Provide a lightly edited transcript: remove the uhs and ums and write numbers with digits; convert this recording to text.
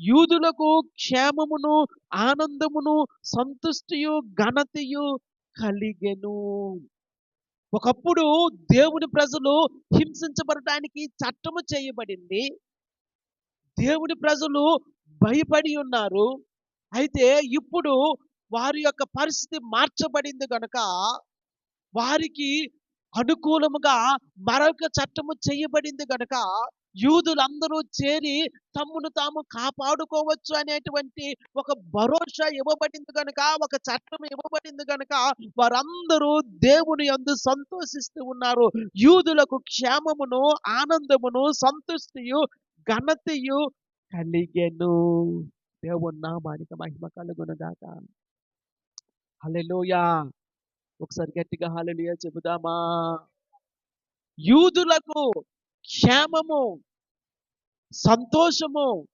యూదులకు క్షేమమును, ఆనందమును, సంతుష్టియు, ఘనతయు కలిగెను. ఒకప్పుడు దేవుని ప్రజలు హింసించబడటానికి చట్టము చేయబడింది. దేవుని ప్రజలు భయపడి ఉన్నారు. అయితే ఇప్పుడు వారి యొక్క పరిస్థితి మార్చబడింది గనుక వారికి అనుకూలముగా మరొక చట్టము చేయబడింది గనుక యూదులందరూ చేరి తమ్మును తాము కాపాడుకోవచ్చు అనేటువంటి ఒక భరోసా ఇవ్వబడింది గనుక, ఒక చట్టం ఇవ్వబడింది గనుక వారందరూ దేవుని యందు సంతోషిస్తూ ఉన్నారు. యూదులకు క్షేమమును, ఆనందమును, సంతుష్టియు, ఘనతయు కలిగెను. దేవుని నామానికి మహిమ కలుగును గాక. హల్లెలూయా. ఒకసారి గట్టిగా హల్లెలూయా చెబుదామా? యూదులకు క్షేమము, సంతోషము,